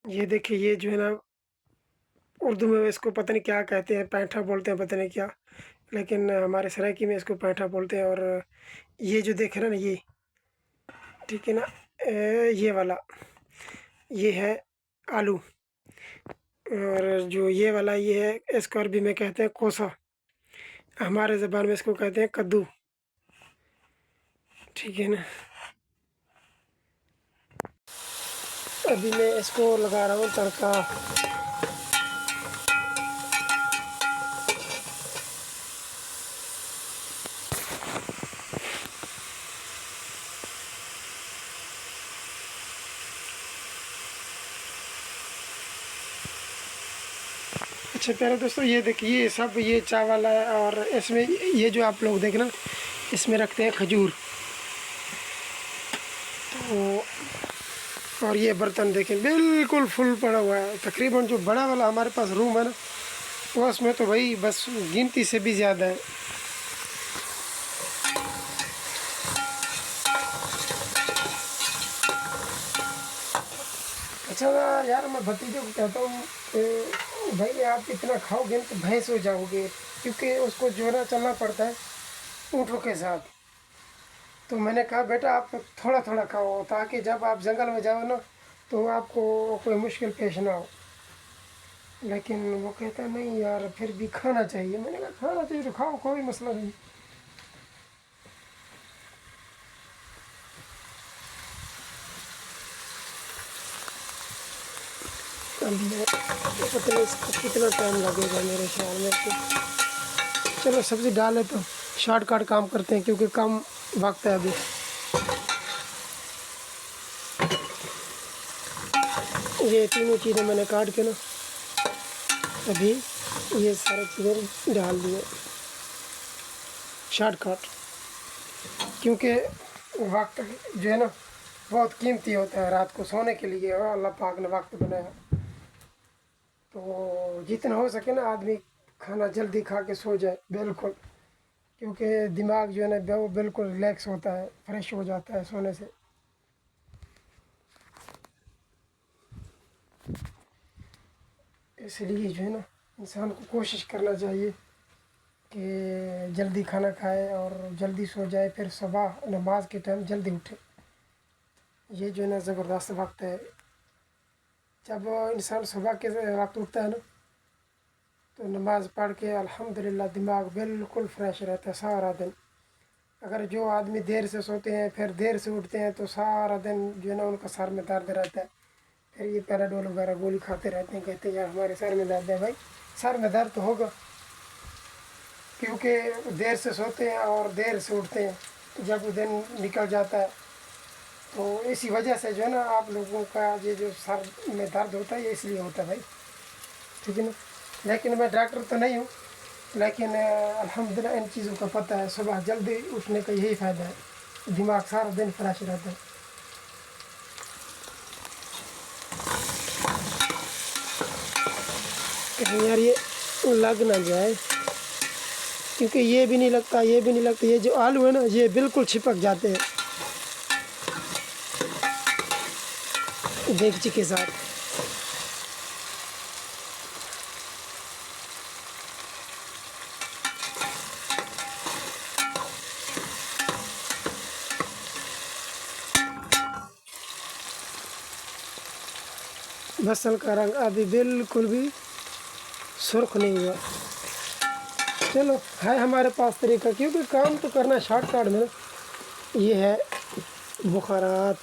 ये देखिए, ये जो है ना, उर्दू में इसको पता नहीं क्या कहते हैं, पैंठा बोलते हैं, पता नहीं क्या, लेकिन हमारे सराइकी में इसको पैंठा बोलते हैं। और ये जो देख रहे हैं ना, ये ठीक है ना, ये वाला, ये है आलू। और जो ये वाला, ये है, इसको अरबी में कहते हैं कोसा, हमारे ज़बान में इसको कहते हैं कद्दू। ठीक है ना। अभी मैं इसको लगा रहा हूँ तड़का। अच्छा प्यारे दोस्तों, ये देखिए, ये सब ये चावल है, और इसमें ये जो आप लोग देखना, इसमें रखते हैं खजूर। तो और ये बर्तन देखें बिल्कुल फुल पड़ा हुआ है। तकरीबन जो बड़ा वाला हमारे पास रूम है ना, वो उसमें तो भाई बस गिनती से भी ज़्यादा है। अच्छा यार, मैं भतीजे को कहता हूँ कि भाई आप इतना खाओगे तो भैंस हो जाओगे, क्योंकि उसको जो है ना चलना पड़ता है ऊँटों के साथ। तो मैंने कहा बेटा आप थोड़ा थोड़ा खाओ, ताकि जब आप जंगल में जाओ ना तो आपको कोई मुश्किल पेश ना हो। लेकिन वो कहता नहीं यार, फिर भी खाना चाहिए। मैंने कहा खाना चाहिए तो खाओ, कोई मसला नहीं। अब मैं पता नहीं इसको कितना टाइम लगेगा, मेरे ख्याल में तो चलो सब्ज़ी डाले तो शॉर्टकट काम करते हैं, क्योंकि कम वक्त है अभी। ये तीनों चीज़ें मैंने काट के ना अभी ये सारी चीज़ें डाल दिए शॉर्टकट, क्योंकि वक्त जो है ना बहुत कीमती होता है रात को सोने के लिए, और अल्लाह पाक ने वक्त बनाया। तो जितना हो सके ना आदमी खाना जल्दी खा के सो जाए बिल्कुल, क्योंकि दिमाग जो है ना वो बिल्कुल रिलैक्स होता है, फ्रेश हो जाता है सोने से। इसलिए जो है ना इंसान को कोशिश करना चाहिए कि जल्दी खाना खाए और जल्दी सो जाए, फिर सुबह नमाज के टाइम जल्दी उठे। ये जो है ना ज़बरदस्त वक्त है। जब इंसान सुबह के वक्त उठता है ना, तो नमाज़ पढ़ के अल्हम्दुलिल्लाह दिमाग बिल्कुल फ्रेश रहता है सारा दिन। अगर जो आदमी देर से सोते हैं फिर देर से उठते हैं, तो सारा दिन जो है ना उनका सर में दर्द रहता है। फिर ये पैराडोल वगैरह गोली खाते रहते हैं, कहते हैं यार हमारे सर में दर्द है। भाई सर में दर्द तो होगा, क्योंकि देर से सोते हैं और देर से उठते हैं, तो जब दिन निकल जाता है तो इसी वजह से जो है ना आप लोगों का ये जो सर में दर्द होता है, ये इसलिए होता है भाई। ठीक है ना। लेकिन मैं डॉक्टर तो नहीं हूँ, लेकिन अल्हम्दुलिल्लाह इन चीज़ों का पता है। सुबह जल्दी उठने का यही फ़ायदा है, दिमाग सारा दिन फ्रेश रहता है। कहीं यार ये लग ना जाए, क्योंकि ये भी नहीं लगता, ये भी नहीं लगता। ये जो आलू है ना ये बिल्कुल चिपक जाते हैं देगची के साथ। बसल का रंग अभी बिल्कुल भी सुर्ख नहीं हुआ। चलो है हमारे पास तरीका, क्योंकि काम तो करना शॉर्टकट में। ये है बुखारात,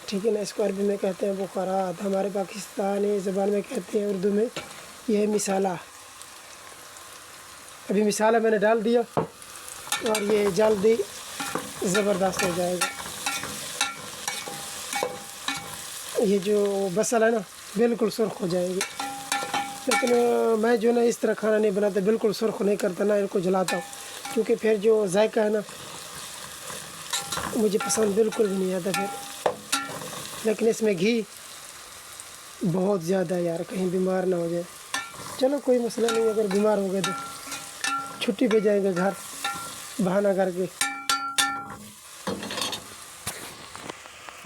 ठीक है ना, इसको अरबी में कहते हैं बुखारात, हमारे पाकिस्तानी ज़बान में कहते हैं उर्दू में। ये है मिसाला। अभी मिसाला मैंने डाल दिया और ये जल्दी ज़बरदस्त हो जाएगा। ये जो बसल है ना बिल्कुल सुर्ख हो जाएगी। लेकिन मैं जो ना इस तरह खाना नहीं बनाता, बिल्कुल सुर्ख नहीं करता ना, इनको जलाता हूँ, क्योंकि फिर जो जायका है ना मुझे पसंद बिल्कुल भी नहीं आता फिर। लेकिन इसमें घी बहुत ज़्यादा है यार, कहीं बीमार ना हो जाए। चलो कोई मसला नहीं, अगर बीमार हो गए तो छुट्टी पे जाएंगे घर बहाना करके।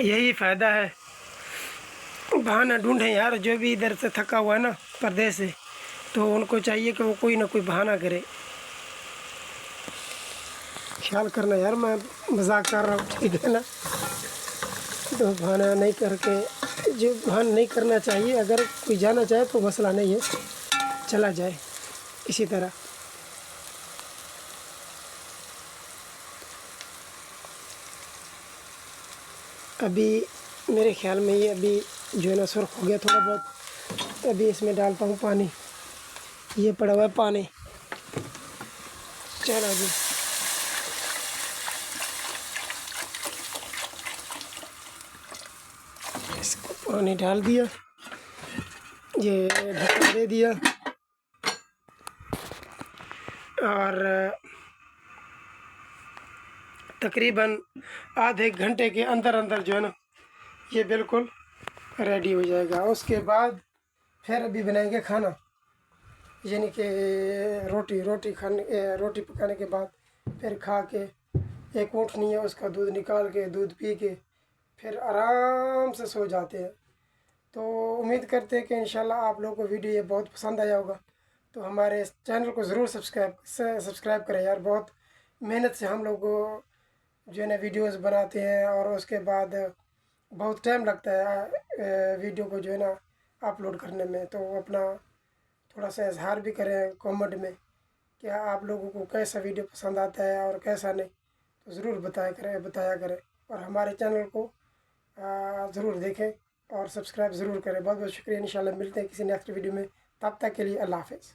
यही फ़ायदा है बहाना ढूंढें यार, जो भी इधर से थका हुआ है ना परदेश से, तो उनको चाहिए कि वो कोई ना कोई बहाना करे। ख्याल करना यार, मैं मजाक कर रहा हूँ, ठीक है ना। तो बहाना नहीं करके, जो बहाना नहीं करना चाहिए, अगर कोई जाना चाहे तो मसला नहीं है, चला जाए इसी तरह। अभी मेरे ख्याल में ये अभी जो है ना सुर्ख हो गया थोड़ा बहुत। अभी इसमें डालता हूँ पानी, ये पड़ा हुआ है पानी। चलो जी, इसको पानी डाल दिया, ये ढक्कन दे दिया, और तकरीबन आधे घंटे के अंदर अंदर जो है ना ये बिल्कुल रेडी हो जाएगा। उसके बाद फिर अभी बनाएंगे खाना, यानी कि रोटी पकाने के बाद फिर खा के, एक ऊँटनी है उसका दूध निकाल के, दूध पी के फिर आराम से सो जाते हैं। तो उम्मीद करते हैं कि इंशाल्लाह आप लोगों को वीडियो ये बहुत पसंद आया होगा। तो हमारे इस चैनल को ज़रूर सब्सक्राइब करें यार। बहुत मेहनत से हम लोग जो है ना वीडियोस बनाते हैं, और उसके बाद बहुत टाइम लगता है वीडियो को जो है ना अपलोड करने में। तो अपना थोड़ा सा इजहार भी करें कमेंट में कि आप लोगों को कैसा वीडियो पसंद आता है और कैसा नहीं, तो ज़रूर बताया करें। और हमारे चैनल को ज़रूर देखें और सब्सक्राइब ज़रूर करें। बहुत बहुत शुक्रिया। इंशाल्लाह मिलते हैं किसी नेक्स्ट वीडियो में, तब तक के लिए अल्लाह हाफ़िज़।